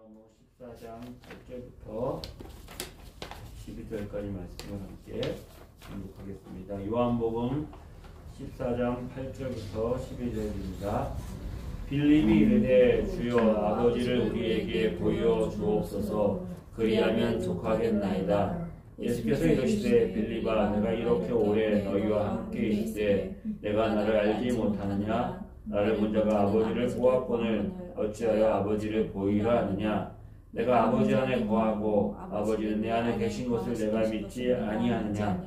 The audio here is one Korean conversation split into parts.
요한복음 14장 8절부터 12절까지 말씀을 함께 공독하겠습니다. 요한복음 14장 8절부터 12절입니다. 빌립이 이르되 주여 아버지를 우리에게 보여 주옵소서. 그리하면 족하겠나이다. 예수께서 이르시되 빌립아 내가 이렇게 오래 너희와 함께 있으되 내가 나를 알지 못하느냐? 나를 본 자가 아버지를 보았거늘 어찌하여 아버지를 보이라 하느냐? 내가 아버지 안에 거하고 아버지는 내 안에 계신 것을 내가 믿지 아니하느냐?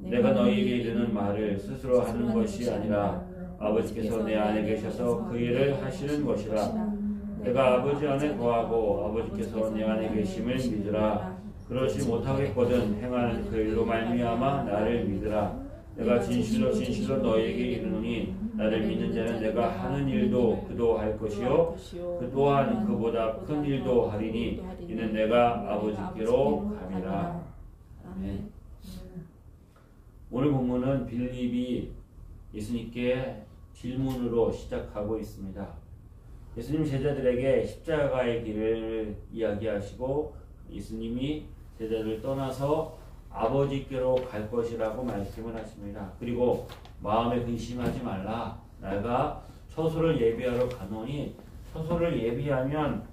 내가 너희에게 이르는 말을 스스로 하는 것이 아니라 아버지께서 내 안에 계셔서 그 일을 하시는 것이라. 내가 아버지 안에 거하고 아버지께서 내 안에 계심을 믿으라. 그러지 못하겠거든 행하는 그 일로 말미암아 나를 믿으라. 내가 진실로 진실로 너희에게 이르노니 나를 믿는 자는 내가 하는 일도 그도 할 것이요 그 또한 그보다 큰 일도 하리니 이는 내가 아버지께로 감이라. 아멘. 오늘 본문은 빌립이 예수님께 질문으로 시작하고 있습니다. 예수님 제자들에게 십자가의 길을 이야기하시고 예수님이 제자들을 떠나서 아버지께로 갈 것이라고 말씀을 하십니다. 그리고 마음에 근심하지 말라. 내가 처소를 예비하러 가노니 처소를 예비하면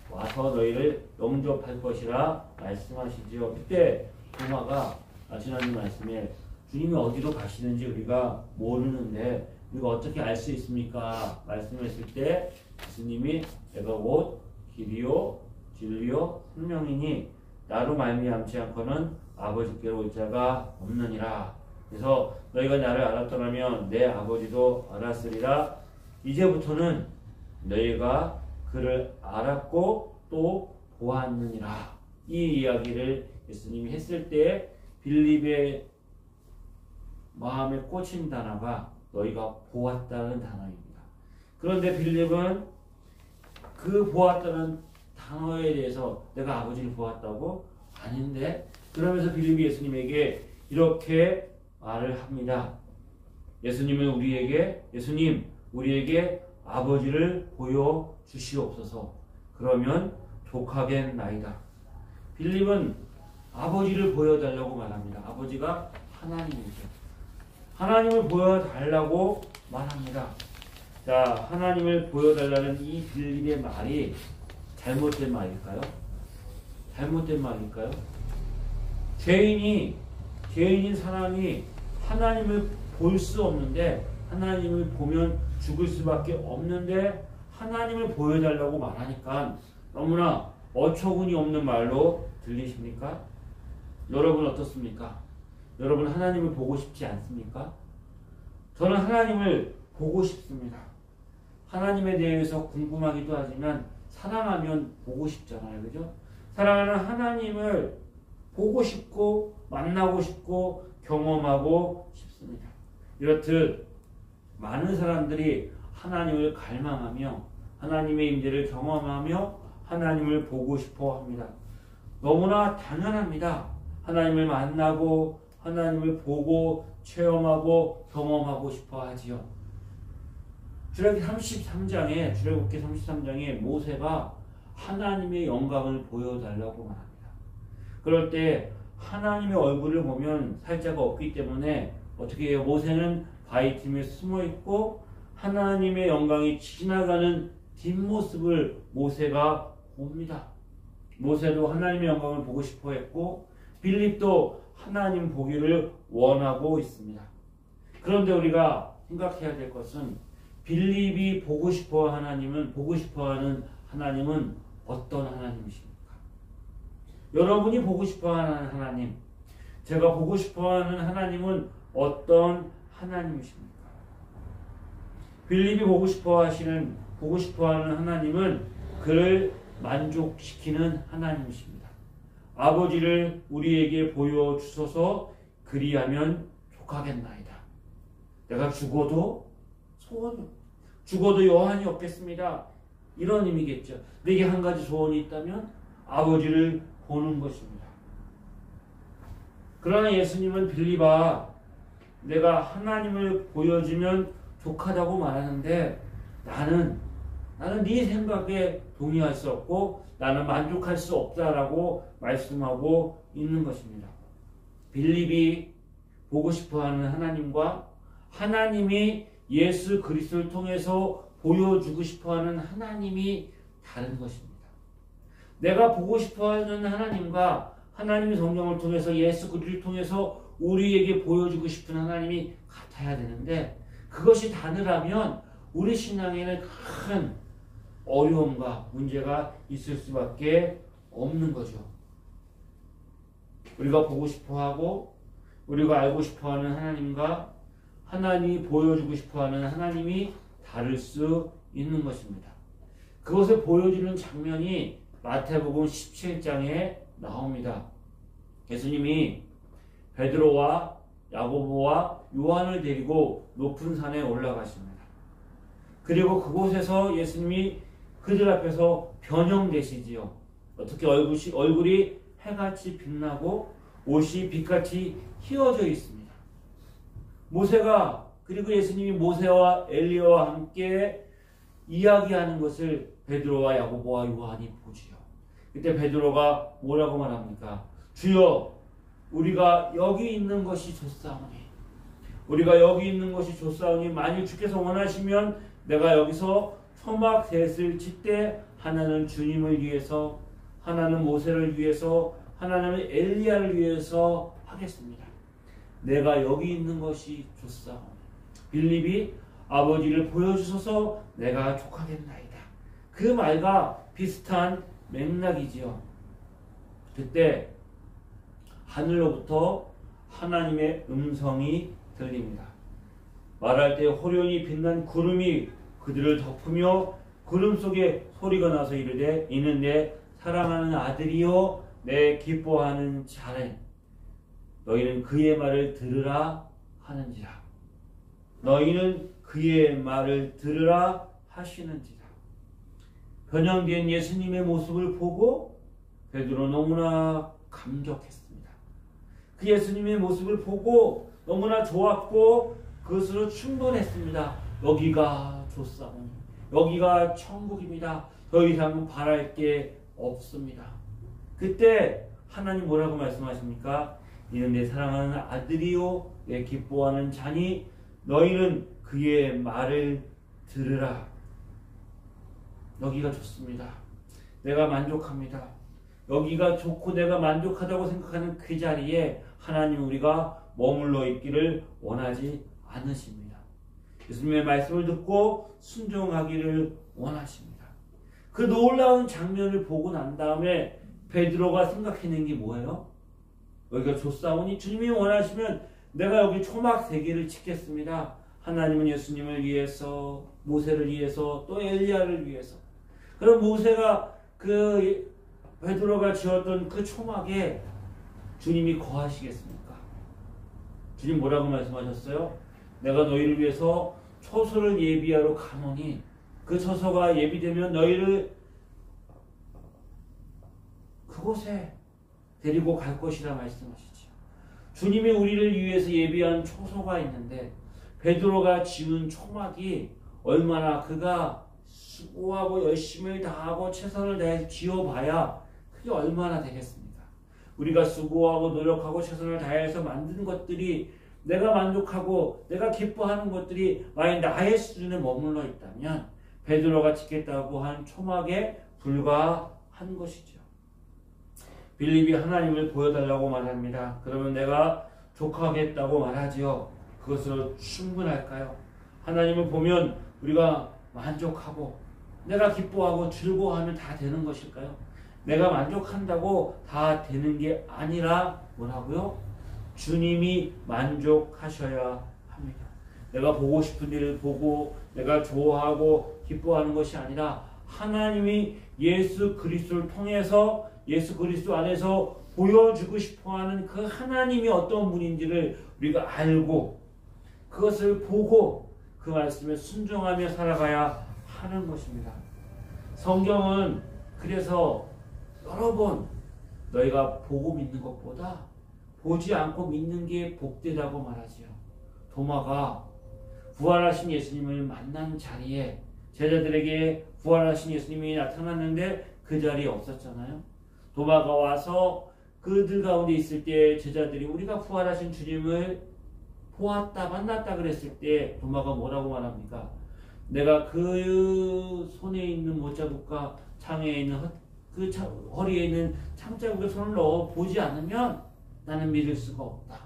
와서 너희를 영접할 것이라 말씀하시지요. 그때 도마가 지난주 말씀에 주님이 어디로 가시는지 우리가 모르는데 우리가 어떻게 알 수 있습니까? 말씀했을 때 예수님이 내가 곧 길이요 진리요 생명이니 나로 말미암지 않고는 아버지께로 올 자가 없느니라. 그래서 너희가 나를 알았더라면 내 아버지도 알았으리라. 이제부터는 너희가 그를 알았고 또 보았느니라. 이 이야기를 예수님이 했을 때 빌립의 마음에 꽂힌 단어가 너희가 보았다는 단어입니다. 그런데 빌립은 그 보았다는 단어에 대해서 내가 아버지를 보았다고? 아닌데? 그러면서 빌립이 예수님에게 이렇게 말을 합니다. 예수님 우리에게 아버지를 보여주시옵소서. 그러면 족하겠나이다. 빌립은 아버지를 보여달라고 말합니다. 아버지가 하나님이죠. 하나님을 보여달라고 말합니다. 자, 하나님을 보여달라는 이 빌립의 말이 잘못된 말일까요? 잘못된 말일까요? 죄인인 사람이 하나님을 볼 수 없는데, 하나님을 보면 죽을 수밖에 없는데 하나님을 보여달라고 말하니까 너무나 어처구니 없는 말로 들리십니까? 여러분 어떻습니까? 여러분 하나님을 보고 싶지 않습니까? 저는 하나님을 보고 싶습니다. 하나님에 대해서 궁금하기도 하지만 사랑하면 보고 싶잖아요. 그죠? 사랑하는 하나님을 보고 싶고 만나고 싶고 경험하고 싶습니다. 이렇듯 많은 사람들이 하나님을 갈망하며 하나님의 임재를 경험하며 하나님을 보고 싶어 합니다. 너무나 당연합니다. 하나님을 만나고 하나님을 보고 체험하고 경험하고 싶어 하지요. 출애굽기 33장에 모세가 하나님의 영광을 보여달라고 말합니다. 그럴 때 하나님의 얼굴을 보면 살자가 없기 때문에 어떻게 해요? 모세는 바위 틈에 숨어 있고 하나님의 영광이 지나가는 뒷모습을 모세가 봅니다. 모세도 하나님의 영광을 보고 싶어 했고 빌립도 하나님 보기를 원하고 있습니다. 그런데 우리가 생각해야 될 것은 빌립이 보고 싶어하는 하나님은 어떤 하나님이십니까? 여러분이 보고 싶어하는 하나님, 제가 보고 싶어하는 하나님은 어떤 하나님이십니까? 빌립이 보고 싶어하는 하나님은 그를 만족시키는 하나님이십니다. 아버지를 우리에게 보여주소서. 그리하면 족하겠나이다. 내가 죽어도 여한이 없겠습니다. 이런 의미겠죠. 내게 한 가지 소원이 있다면 아버지를 보는 것입니다. 그러나 예수님은 빌립아, 내가 하나님을 보여주면 족하다고 말하는데 나는 나는 네 생각에 동의할 수 없고 나는 만족할 수 없다라고 말씀하고 있는 것입니다. 빌립이 보고 싶어하는 하나님과 하나님이 예수 그리스도를 통해서 보여주고 싶어하는 하나님이 다른 것입니다. 내가 보고 싶어하는 하나님과 하나님의 성경을 통해서 예수 그리스도를 통해서 우리에게 보여주고 싶은 하나님이 같아야 되는데 그것이 다르다면 우리 신앙에는 큰 어려움과 문제가 있을 수밖에 없는 거죠. 우리가 보고 싶어하고 우리가 알고 싶어하는 하나님과 하나님이 보여주고 싶어하는 하나님이 다를 수 있는 것입니다. 그것을 보여주는 장면이 마태복음 17장에 나옵니다. 예수님이 베드로와 야고보와 요한을 데리고 높은 산에 올라가십니다. 그리고 그곳에서 예수님이 그들 앞에서 변형되시지요. 어떻게 얼굴이 해같이 빛나고 옷이 빛같이 휘어져 있습니다. 모세가 그리고 예수님이 모세와 엘리야와 함께 이야기하는 것을 베드로와 야고보와 요한이 보지요. 그때 베드로가 뭐라고 말합니까? 주여, 우리가 여기 있는 것이 좋사오니, 우리가 여기 있는 것이 좋사오니 만일 주께서 원하시면 내가 여기서 초막 셋을 짓되 하나는 주님을 위해서, 하나는 모세를 위해서, 하나는 엘리야를 위해서 하겠습니다. 내가 여기 있는 것이 좋사오니. 빌립이 아버지를 보여주셔서 내가 족하겠나이다. 그 말과 비슷한 맥락이지요. 그때 하늘로부터 하나님의 음성이 들립니다. 말할 때 호련히 빛난 구름이 그들을 덮으며 구름 속에 소리가 나서 이르되 이는 내 사랑하는 아들이요 내 기뻐하는 자네, 너희는 그의 말을 들으라 하는지라. 너희는 그의 말을 들으라 하시는지라. 변형된 예수님의 모습을 보고 베드로 너무나 감격했습니다. 그 예수님의 모습을 보고 너무나 좋았고 그것으로 충분했습니다. 여기가 좋사오니, 여기가 천국입니다. 더 이상 바랄 게 없습니다. 그때 하나님 뭐라고 말씀하십니까? 이는 내 사랑하는 아들이요 내 기뻐하는 자니 너희는 그의 말을 들으라. 여기가 좋습니다. 내가 만족합니다. 여기가 좋고 내가 만족하다고 생각하는 그 자리에 하나님 우리가 머물러 있기를 원하지 않으십니다. 예수님의 말씀을 듣고 순종하기를 원하십니다. 그 놀라운 장면을 보고 난 다음에 베드로가 생각해낸 게 뭐예요? 여기가 좋사오니 주님이 원하시면 내가 여기 초막 3개를 짓겠습니다. 하나님은 예수님을 위해서, 모세를 위해서, 또 엘리야를 위해서. 그럼 모세가 그 베드로가 지었던 그 초막에 주님이 거하시겠습니까? 주님 뭐라고 말씀하셨어요? 내가 너희를 위해서 초소를 예비하러 가노니 그 초소가 예비되면 너희를 그곳에 데리고 갈 것이라 말씀하시죠. 주님이 우리를 위해서 예비한 초소가 있는데 베드로가 지은 초막이 얼마나 그가 수고하고 열심을 다하고 최선을 다해서 지어봐야 그게 얼마나 되겠습니까? 우리가 수고하고 노력하고 최선을 다해서 만든 것들이 내가 만족하고 내가 기뻐하는 것들이 만약 나의 수준에 머물러 있다면 베드로가 짓겠다고 한 초막에 불과한 것이죠. 빌립이 하나님을 보여달라고 말합니다. 그러면 내가 족하겠다고 말하지요. 그것으로 충분할까요? 하나님을 보면 우리가 만족하고 내가 기뻐하고 즐거워하면 다 되는 것일까요? 내가 만족한다고 다 되는 게 아니라 뭐라고요? 주님이 만족하셔야 합니다. 내가 보고 싶은 일을 보고 내가 좋아하고 기뻐하는 것이 아니라 하나님이 예수 그리스도를 통해서 예수 그리스도 안에서 보여주고 싶어하는 그 하나님이 어떤 분인지를 우리가 알고 그것을 보고 그 말씀에 순종하며 살아가야 하는 것입니다. 성경은 그래서 여러 번 너희가 보고 믿는 것보다 보지 않고 믿는 게 복되다고 말하지요. 도마가 부활하신 예수님을 만난 자리에 제자들에게 부활하신 예수님이 나타났는데 그 자리에 없었잖아요. 도마가 와서 그들 가운데 있을 때 제자들이 우리가 부활하신 주님을 보았다 만났다 그랬을 때 도마가 뭐라고 말합니까? 내가 그 손에 있는 못자국과 창에 있는 허리에 있는 창자국에 손을 넣어 보지 않으면 나는 믿을 수가 없다.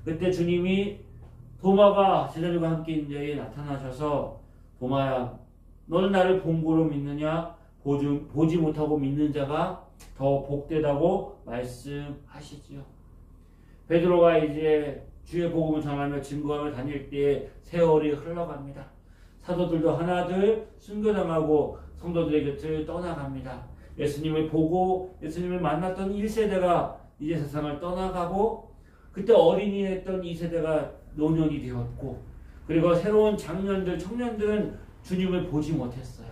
그때 주님이 도마가 제자들과 함께 있는 자리에 나타나셔서 도마야 너는 나를 본 거로 믿느냐? 보지 못하고 믿는 자가 더 복되다고 말씀하시지요. 베드로가 이제 주의 복음을 전하며 증거하며 다닐 때 세월이 흘러갑니다. 사도들도 하나둘 순교당하고 성도들의 곁을 떠나갑니다. 예수님을 보고 예수님을 만났던 1세대가 이제 세상을 떠나가고 그때 어린이 했던 2세대가 노년이 되었고 그리고 새로운 장년들, 청년들은 주님을 보지 못했어요.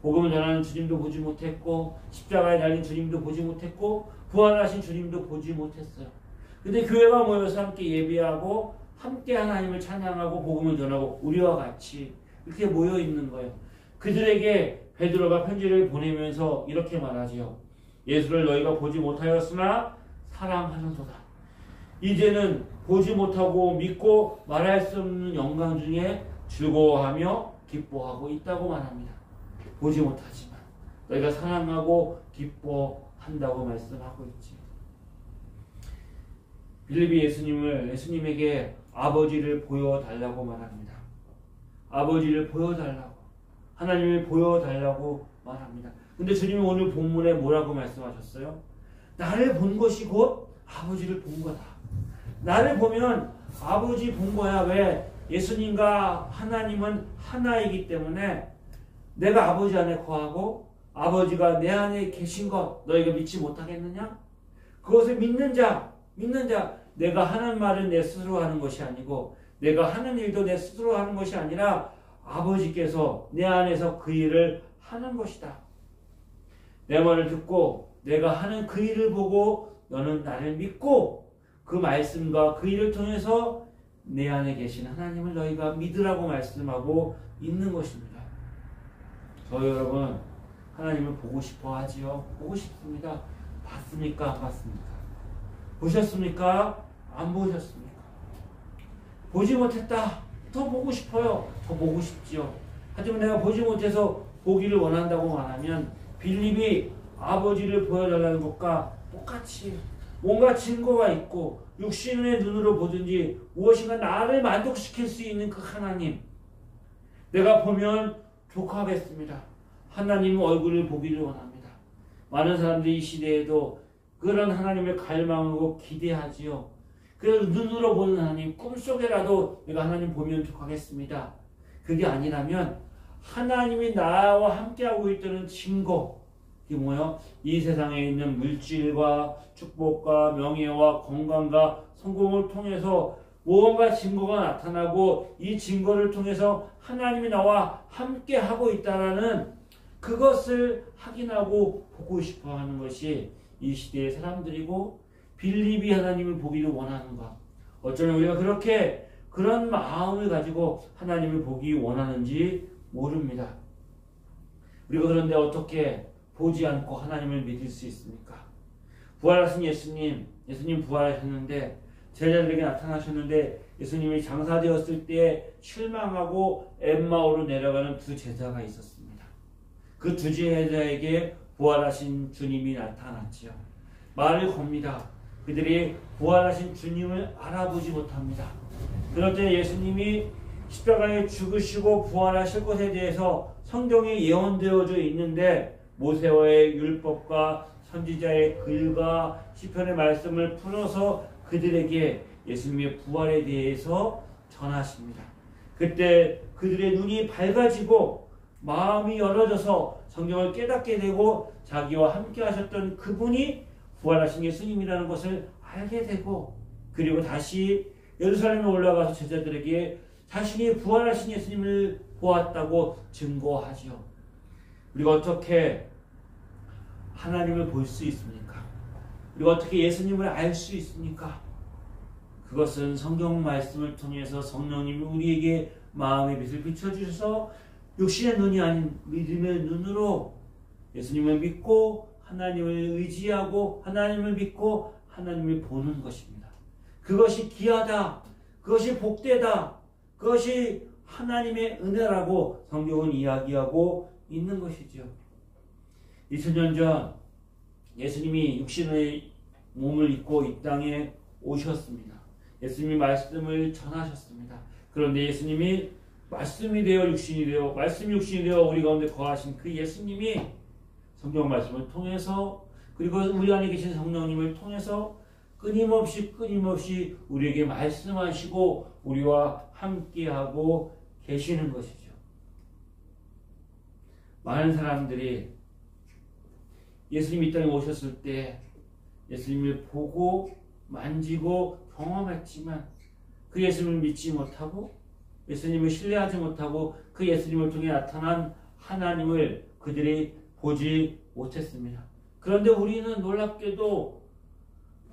복음을 전하는 주님도 보지 못했고 십자가에 달린 주님도 보지 못했고 부활하신 주님도 보지 못했어요. 근데 교회가 모여서 함께 예배하고 함께 하나님을 찬양하고 복음을 전하고 우리와 같이 이렇게 모여 있는 거예요. 그들에게 베드로가 편지를 보내면서 이렇게 말하지요. 예수를 너희가 보지 못하였으나 사랑하는도다. 이제는 보지 못하고 믿고 말할 수 없는 영광 중에 즐거워하며 기뻐하고 있다고 말합니다. 보지 못하지만 너희가 사랑하고 기뻐한다고 말씀하고 있지. 빌립이 예수님에게 아버지를 보여달라고 말합니다. 아버지를 보여달라고, 하나님을 보여달라고 말합니다. 근데 주님이 오늘 본문에 뭐라고 말씀하셨어요? 나를 본 것이 곧 아버지를 본 거다. 나를 보면 아버지 본 거야. 왜? 예수님과 하나님은 하나이기 때문에 내가 아버지 안에 거하고 아버지가 내 안에 계신 것 너희가 믿지 못하겠느냐? 그것을 믿는 자, 내가 하는 말은 내 스스로 하는 것이 아니고 내가 하는 일도 내 스스로 하는 것이 아니라 아버지께서 내 안에서 그 일을 하는 것이다. 내 말을 듣고 내가 하는 그 일을 보고 너는 나를 믿고 그 말씀과 그 일을 통해서 내 안에 계신 하나님을 너희가 믿으라고 말씀하고 있는 것입니다. 저희 여러분 하나님을 보고 싶어 하지요? 보고 싶습니다. 봤습니까? 안 봤습니까? 보셨습니까? 안 보셨습니까? 보지 못했다. 더 보고 싶어요. 더 보고 싶지요. 하지만 내가 보지 못해서 보기를 원한다고 말하면 빌립이 아버지를 보여달라는 것과 똑같이 뭔가 증거가 있고 육신의 눈으로 보든지 무엇인가 나를 만족시킬 수 있는 그 하나님 내가 보면 족하겠습니다. 하나님 얼굴을 보기를 원합니다. 많은 사람들이 이 시대에도 그런 하나님을 갈망하고 기대하지요. 그래서 눈으로 보는 하나님, 꿈속에라도 내가 하나님 보면 족하겠습니다. 그게 아니라면 하나님이 나와 함께하고 있다는 증거, 이게 뭐예요? 이 세상에 있는 물질과 축복과 명예와 건강과 성공을 통해서 무언가 증거가 나타나고 이 증거를 통해서 하나님이 나와 함께하고 있다는 그것을 확인하고 보고 싶어하는 것이 이 시대의 사람들이고 빌립이 하나님을 보기를 원하는 것. 어쩌면 우리가 그런 마음을 가지고 하나님을 보기 원하는지 모릅니다. 우리가 그런데 어떻게 보지 않고 하나님을 믿을 수 있습니까? 부활하신 예수님 부활하셨는데 제자들에게 나타나셨는데 예수님이 장사되었을 때 실망하고 엠마오로 내려가는 두 제자가 있었습니다. 그 두 제자에게 부활하신 주님이 나타났지요. 말을 겁니다. 그들이 부활하신 주님을 알아보지 못합니다. 그럴 때 예수님이 십자가에 죽으시고 부활하실 것에 대해서 성경에 예언되어져 있는데 모세와의 율법과 선지자의 글과 시편의 말씀을 풀어서 그들에게 예수님의 부활에 대해서 전하십니다. 그때 그들의 눈이 밝아지고 마음이 열어져서 성경을 깨닫게 되고 자기와 함께 하셨던 그분이 부활하신 예수님이라는 것을 알게 되고 그리고 다시 예루살렘에 올라가서 제자들에게 자신이 부활하신 예수님을 보았다고 증거하지요. 우리가 어떻게 하나님을 볼 수 있습니까? 우리가 어떻게 예수님을 알 수 있습니까? 그것은 성경 말씀을 통해서 성령님이 우리에게 마음의 빛을 비춰주셔서 육신의 눈이 아닌 믿음의 눈으로 예수님을 믿고 하나님을 의지하고 하나님을 믿고 하나님을 보는 것입니다. 그것이 귀하다. 그것이 복되다. 그것이 하나님의 은혜라고 성경은 이야기하고 있는 것이죠. 2000년 전 예수님이 육신의 몸을 입고 이 땅에 오셨습니다. 예수님이 말씀을 전하셨습니다. 그런데 예수님이 말씀이 되어 육신이 되어 말씀이 육신이 되어 우리 가운데 거하신 그 예수님이 성경 말씀을 통해서 그리고 우리 안에 계신 성령님을 통해서 끊임없이 우리에게 말씀하시고 우리와 함께하고 계시는 것이죠. 많은 사람들이 예수님이 이 땅에 오셨을 때 예수님을 보고 만지고 경험했지만 그 예수님을 믿지 못하고 예수님을 신뢰하지 못하고 그 예수님을 통해 나타난 하나님을 그들이 보지 못했습니다. 그런데 우리는 놀랍게도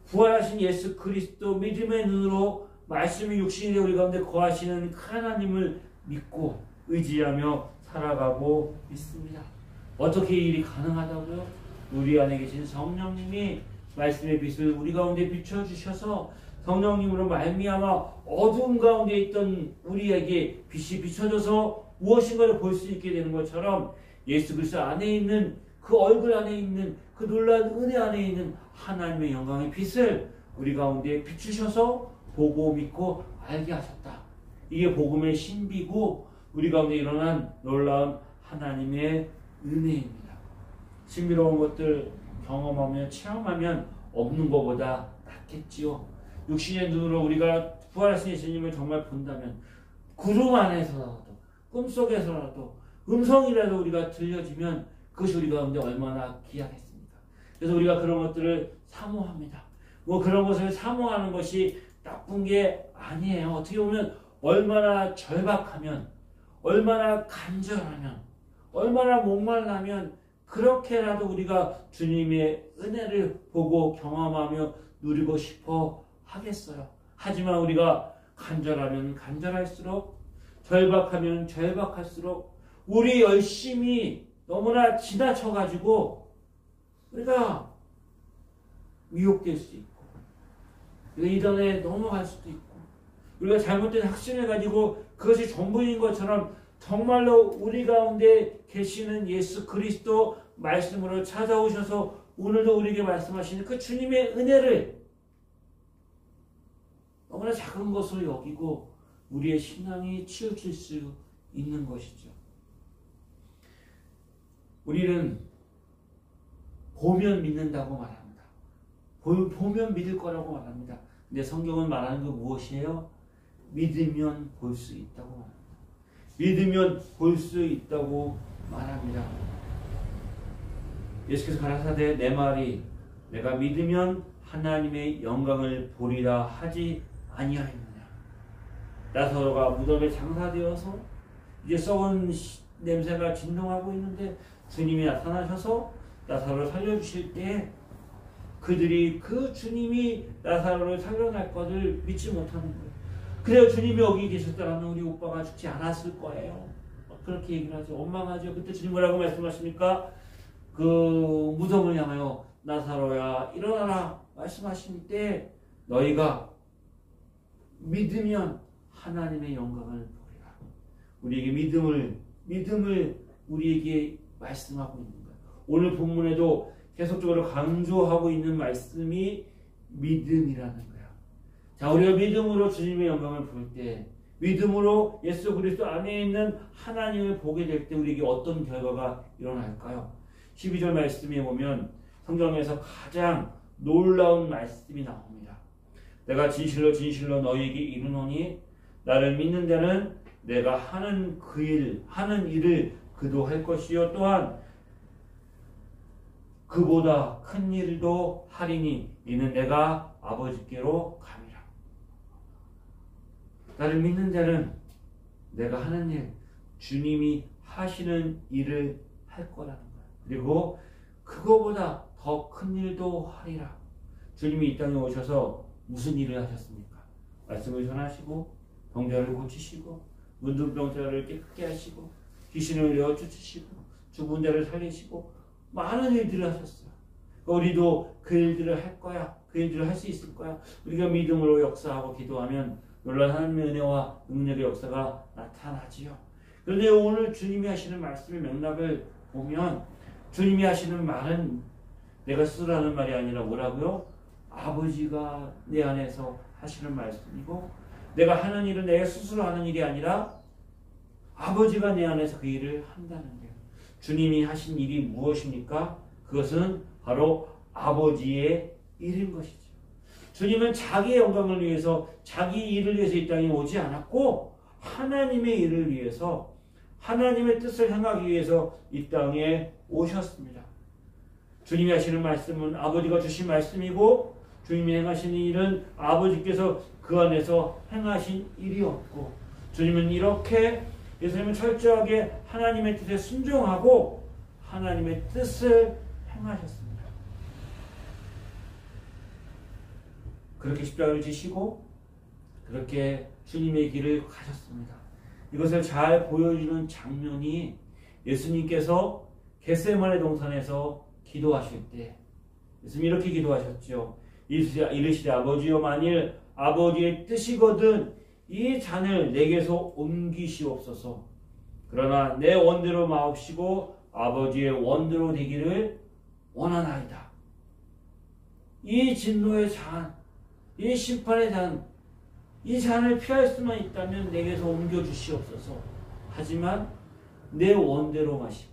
부활하신 예수 그리스도 믿음의 눈으로 말씀이 육신이 되어 우리 가운데 거하시는 하나님을 믿고 의지하며 살아가고 있습니다. 어떻게 이 일이 가능하다고요? 우리 안에 계신 성령님이 말씀의 빛을 우리 가운데 비춰주셔서 성령님으로 말미암아 어두움 가운데 있던 우리에게 빛이 비춰져서 무엇인가를 볼 수 있게 되는 것처럼 예수 그리스도 안에 있는 그 얼굴 안에 있는 그 놀라운 은혜 안에 있는 하나님의 영광의 빛을 우리 가운데 비추셔서 보고 믿고 알게 하셨다. 이게 복음의 신비고 우리 가운데 일어난 놀라운 하나님의 은혜입니다. 신비로운 것들 경험하며 체험하면 없는 것보다 낫겠지요. 육신의 눈으로 우리가 부활하신 예수님을 정말 본다면 구름 안에서라도 꿈속에서라도 음성이라도 우리가 들려지면 그것이 우리 가운데 얼마나 귀하겠습니까? 그래서 우리가 그런 것들을 사모합니다. 뭐 그런 것을 사모하는 것이 나쁜 게 아니에요. 어떻게 보면 얼마나 절박하면 얼마나 간절하면 얼마나 목말라면 그렇게라도 우리가 주님의 은혜를 보고 경험하며 누리고 싶어 하겠어요. 하지만 우리가 간절하면 간절할수록 절박하면 절박할수록 우리 열심이 너무나 지나쳐가지고 우리가 미혹될 수 있고 이단에 넘어갈 수도 있고 우리가 잘못된 확신을 가지고 그것이 전부인 것처럼 정말로 우리 가운데 계시는 예수 그리스도 말씀으로 찾아오셔서 오늘도 우리에게 말씀하시는 그 주님의 은혜를 너무나 작은 것으로 여기고 우리의 신앙이 치우칠 수 있는 것이죠. 우리는 보면 믿는다고 말합니다. 보면 믿을 거라고 말합니다. 근데 성경은 말하는 건 무엇이에요? 믿으면 볼 수 있다고 말합니다. 믿으면 볼 수 있다고 말합니다. 예수께서 가라사대 내 말이 내가 믿으면 하나님의 영광을 보리라 하지 아니하였느냐. 나사로가 무덤에 장사되어서 이제 썩은 냄새가 진동하고 있는데 주님이 나타나셔서 나사로를 살려주실 때 그들이 그 주님이 나사로를 살려날 것을 믿지 못하는 거예요. 그래요. 주님이 여기 계셨더라면 우리 오빠가 죽지 않았을 거예요. 그렇게 얘기를 하죠. 원망하죠. 그때 주님 뭐라고 말씀하십니까? 그 무덤을 향하여 나사로야 일어나라 말씀하실 때 너희가 믿으면 하나님의 영광을 보리라. 우리에게 믿음을 우리에게 말씀하고 있는 거예요. 오늘 본문에도 계속적으로 강조하고 있는 말씀이 믿음이라는 거예요. 자, 우리가 믿음으로 주님의 영광을 볼 때, 믿음으로 예수 그리스도 안에 있는 하나님을 보게 될 때 우리에게 어떤 결과가 일어날까요? 12절 말씀에 보면 성경에서 가장 놀라운 말씀이 나옵니다. 내가 진실로 진실로 너희에게 이르노니 나를 믿는 자는 내가 하는 하는 일을 그도 할 것이요 또한 그보다 큰 일도 하리니 이는 내가 아버지께로 감이라. 나를 믿는 자는 내가 하는 일, 주님이 하시는 일을 할 거라는 거예요. 그리고 그거보다 더 큰 일도 하리라. 주님이 이 땅에 오셔서 무슨 일을 하셨습니까? 말씀을 전하시고 병자를 고치시고 문둥병자를 깨끗게 하시고 귀신을 내어 쫓으시고 죽은 자를 살리시고 많은 일들을 하셨어요. 우리도 그 일들을 할 거야. 그 일들을 할 수 있을 거야. 우리가 믿음으로 역사하고 기도하면 놀라운 하나님의 은혜와 능력의 역사가 나타나지요. 그런데 오늘 주님이 하시는 말씀의 맥락을 보면 주님이 하시는 말은 내가 스스로 하는 말이 아니라 뭐라고요? 아버지가 내 안에서 하시는 말씀이고 내가 하는 일은 내가 스스로 하는 일이 아니라 아버지가 내 안에서 그 일을 한다는 거예요. 주님이 하신 일이 무엇입니까? 그것은 바로 아버지의 일인 것이죠. 주님은 자기의 영광을 위해서 자기 일을 위해서 이 땅에 오지 않았고 하나님의 일을 위해서 하나님의 뜻을 행하기 위해서 이 땅에 오셨습니다. 주님이 하시는 말씀은 아버지가 주신 말씀이고 주님이 행하시는 일은 아버지께서 그 안에서 행하신 일이었고 주님은 이렇게 예수님은 철저하게 하나님의 뜻에 순종하고 하나님의 뜻을 행하셨습니다. 그렇게 십자가를 지시고 그렇게 주님의 길을 가셨습니다. 이것을 잘 보여주는 장면이 예수님께서 겟세마네 동산에서 기도하실 때 예수님이 이렇게 기도하셨죠. 이르시되 아버지여 만일 아버지의 뜻이거든 이 잔을 내게서 옮기시옵소서. 그러나 내 원대로 마옵시고 아버지의 원대로 되기를 원하나이다. 이 진노의 잔, 이 심판의 잔, 이 잔을 피할 수만 있다면 내게서 옮겨주시옵소서. 하지만 내 원대로 마시고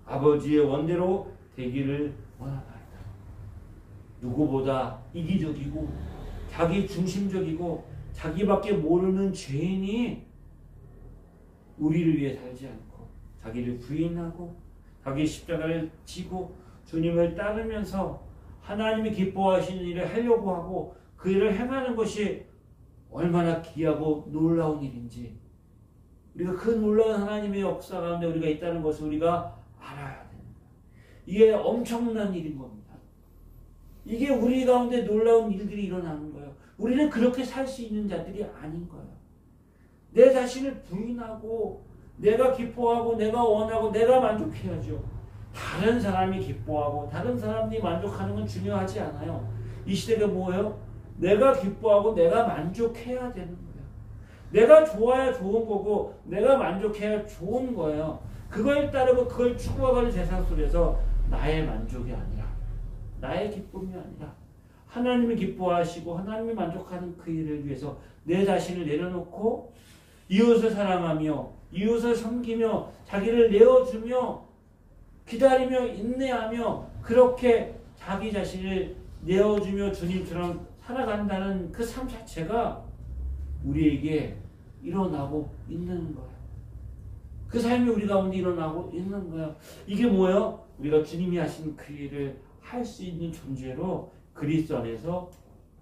아버지의 원대로 되기를 원하나이다. 누구보다 이기적이고 자기 중심적이고 자기밖에 모르는 죄인이 우리를 위해 살지 않고 자기를 부인하고 자기 십자가를 지고 주님을 따르면서 하나님이 기뻐하시는 일을 하려고 하고 그 일을 행하는 것이 얼마나 귀하고 놀라운 일인지 우리가 그 놀라운 하나님의 역사 가운데 우리가 있다는 것을 우리가 알아야 됩니다. 이게 엄청난 일인 겁니다. 이게 우리 가운데 놀라운 일들이 일어나는 거예요. 우리는 그렇게 살 수 있는 자들이 아닌 거예요. 내 자신을 부인하고 내가 기뻐하고 내가 원하고 내가 만족해야죠. 다른 사람이 기뻐하고 다른 사람이 만족하는 건 중요하지 않아요. 이 시대가 뭐예요? 내가 기뻐하고 내가 만족해야 되는 거예요. 내가 좋아야 좋은 거고 내가 만족해야 좋은 거예요. 그걸 따르고 그걸 추구하는 세상 속에서 나의 만족이 아니라 나의 기쁨이 아니라 하나님이 기뻐하시고 하나님이 만족하는 그 일을 위해서 내 자신을 내려놓고 이웃을 사랑하며 이웃을 섬기며 자기를 내어주며 기다리며 인내하며 그렇게 자기 자신을 내어주며 주님처럼 살아간다는 그 삶 자체가 우리에게 일어나고 있는 거예요. 그 삶이 우리 가운데 일어나고 있는 거예요. 이게 뭐예요? 우리가 주님이 하신 그 일을 할 수 있는 존재로 그리스도 안에서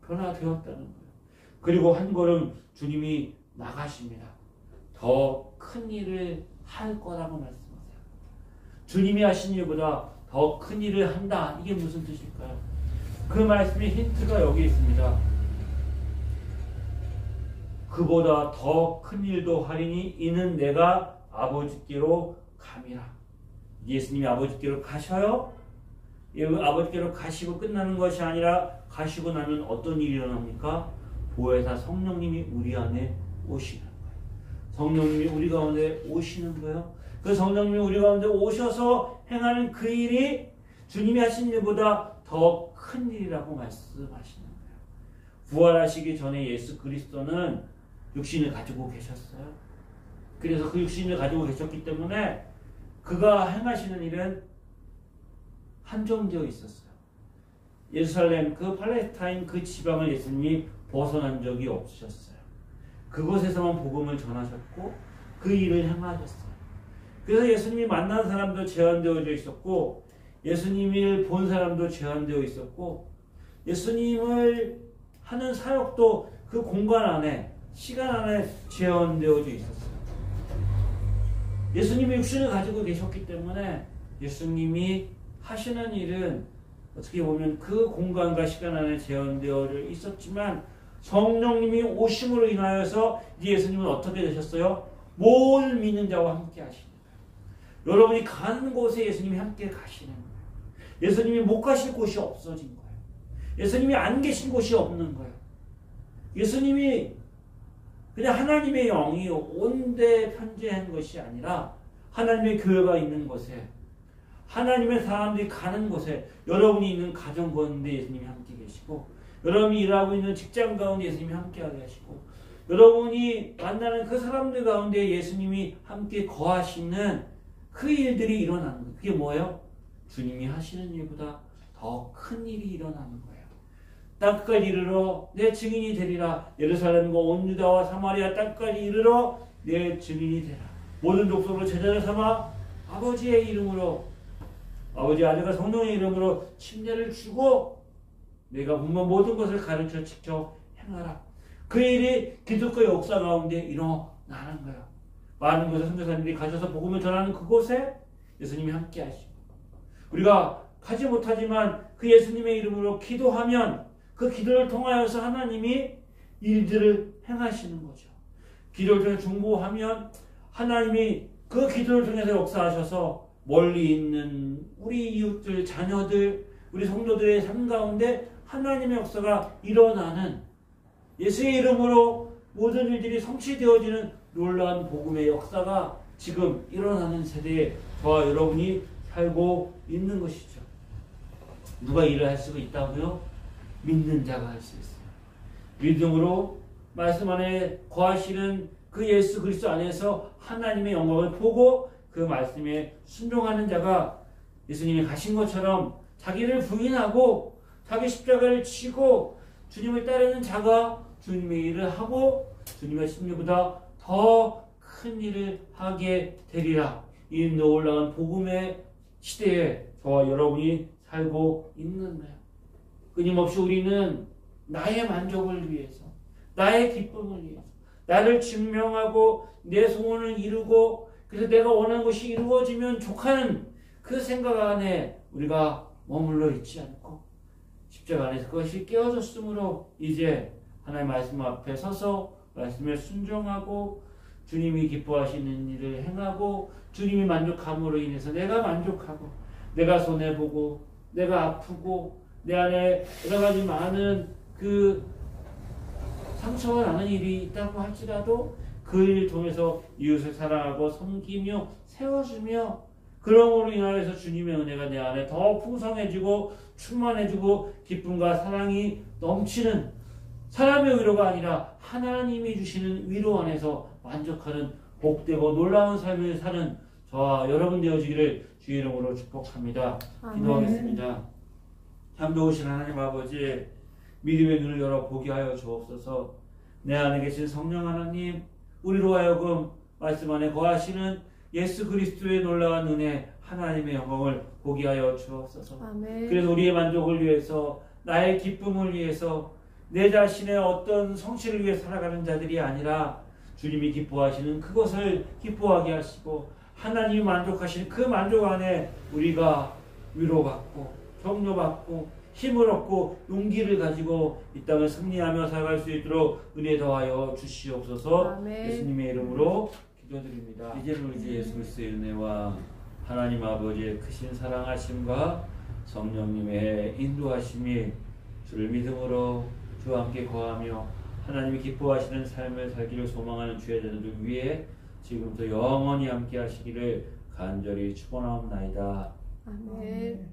변화되었다는 거예요. 그리고 한 걸음 주님이 나가십니다. 더 큰 일을 할 거라고 말씀하세요. 주님이 하신 일보다 더 큰 일을 한다. 이게 무슨 뜻일까요? 그 말씀의 힌트가 여기 있습니다. 그보다 더 큰 일도 하리니 이는 내가 아버지께로 감이라. 예수님이 아버지께로 가셔요. 아버지께로 가시고 끝나는 것이 아니라 가시고 나면 어떤 일이 일어납니까? 보혜사 성령님이 우리 안에 오시는 거예요. 성령님이 우리 가운데 오시는 거예요. 그 성령님이 우리 가운데 오셔서 행하는 그 일이 주님이 하신 일보다 더 큰 일이라고 말씀하시는 거예요. 부활하시기 전에 예수 그리스도는 육신을 가지고 계셨어요. 그래서 그 육신을 가지고 계셨기 때문에 그가 행하시는 일은 한정되어 있었어요. 예루살렘 그 팔레스타인 그 지방을 예수님이 벗어난 적이 없으셨어요. 그곳에서만 복음을 전하셨고 그 일을 행하셨어요. 그래서 예수님이 만난 사람도 제한되어져 있었고 예수님을 본 사람도 제한되어 있었고 예수님을 하는 사역도 그 공간 안에 시간 안에 제한되어져 있었어요. 예수님이 육신을 가지고 계셨기 때문에 예수님이 하시는 일은 어떻게 보면 그 공간과 시간 안에 제한되어 있었지만 성령님이 오심으로 인하여서 이제 예수님은 어떻게 되셨어요? 모든 믿는 자와 함께 하시는 거예요. 여러분이 가는 곳에 예수님이 함께 가시는 거예요. 예수님이 못 가실 곳이 없어진 거예요. 예수님이 안 계신 곳이 없는 거예요. 예수님이 그냥 하나님의 영이 온데 편재한 것이 아니라 하나님의 교회가 있는 곳에, 하나님의 사람들이 가는 곳에, 여러분이 있는 가정 가운데 예수님이 함께 계시고, 여러분이 일하고 있는 직장 가운데 예수님이 함께 하시고, 여러분이 만나는 그 사람들 가운데 예수님이 함께 거하시는 그 일들이 일어나는 거예요. 그게 뭐예요? 주님이 하시는 일보다 더 큰 일이 일어나는 거예요. 땅끝까지 이르러 내 증인이 되리라. 예루살렘과 온 유다와 사마리아 땅까지 이르러 내 증인이 되라. 모든 족속으로 제자를 삼아 아버지의 이름으로, 아버지 아들과 성령의 이름으로 침례를 주고 내가 분명 모든 것을 가르쳐 지켜 행하라. 그 일이 기독교 역사 가운데 일어나는 거예요. 많은 곳에 선교사님들이 가셔서 복음을 전하는 그곳에 예수님이 함께 하시고, 우리가 가지 못하지만 그 예수님의 이름으로 기도하면 그 기도를 통하여서 하나님이 일들을 행하시는 거죠. 기도를 통해 중보하면 하나님이 그 기도를 통해서 역사하셔서 멀리 있는 우리 이웃들, 자녀들, 우리 성도들의 삶 가운데 하나님의 역사가 일어나는, 예수의 이름으로 모든 일들이 성취되어지는 놀라운 복음의 역사가 지금 일어나는 세대에 저와 여러분이 살고 있는 것이죠. 누가 일을 할 수가 있다고요? 믿는 자가 할 수 있어요. 믿음으로 말씀 안에 거하시는 그 예수 그리스도 안에서 하나님의 영광을 보고 그 말씀에 순종하는 자가 예수님이 가신 것처럼 자기를 부인하고 자기 십자가를 지고 주님을 따르는 자가 주님의 일을 하고 주님의 심리보다 더 큰 일을 하게 되리라. 이 놀라운 복음의 시대에 저와 여러분이 살고 있는 거예요. 끊임없이 우리는 나의 만족을 위해서, 나의 기쁨을 위해서, 나를 증명하고 내 소원을 이루고 그래서 내가 원하는 것이 이루어지면 좋다는 그 생각 안에 우리가 머물러 있지 않고 십자가 안에서 그것이 깨어졌으므로 이제 하나님의 말씀 앞에 서서 말씀에 순종하고 주님이 기뻐하시는 일을 행하고 주님이 만족함으로 인해서 내가 만족하고 내가 손해보고 내가 아프고 내 안에 여러 가지 많은 그 상처가 나는 일이 있다고 할지라도 그 일을 통해서 이웃을 사랑하고 섬기며 세워주며 그러므로 인하여서 주님의 은혜가 내 안에 더 풍성해지고 충만해지고 기쁨과 사랑이 넘치는 사람의 위로가 아니라 하나님이 주시는 위로 안에서 만족하는 복되고 놀라운 삶을 사는 저와 여러분 되어지기를 주의 이름으로 축복합니다. 기도하겠습니다. 참 좋으신 하나님 아버지, 믿음의 눈을 열어 보게 하여 주옵소서. 내 안에 계신 성령 하나님, 우리로 하여금 말씀 안에 거하시는 예수 그리스도의 놀라운 은혜, 하나님의 영광을 보게 하여 주옵소서. 아멘. 그래서 우리의 만족을 위해서, 나의 기쁨을 위해서, 내 자신의 어떤 성취를 위해 살아가는 자들이 아니라 주님이 기뻐하시는 그것을 기뻐하게 하시고 하나님이 만족하시는 그 만족 안에 우리가 위로받고 격려받고 힘을 얻고 용기를 가지고 이 땅을 승리하며 살아갈 수 있도록 은혜 더하여 주시옵소서. 아멘. 예수님의 이름으로 기도드립니다. 이제는 우리 주 예수 그리스도의 은혜와 하나님 아버지의 크신 사랑하심과 성령님의 인도하심이 주를 믿음으로 주와 함께 거하며 하나님이 기뻐하시는 삶을 살기를 소망하는 주의 자녀들 위해 지금부터 영원히 함께 하시기를 간절히 축원하옵나이다. 아멘.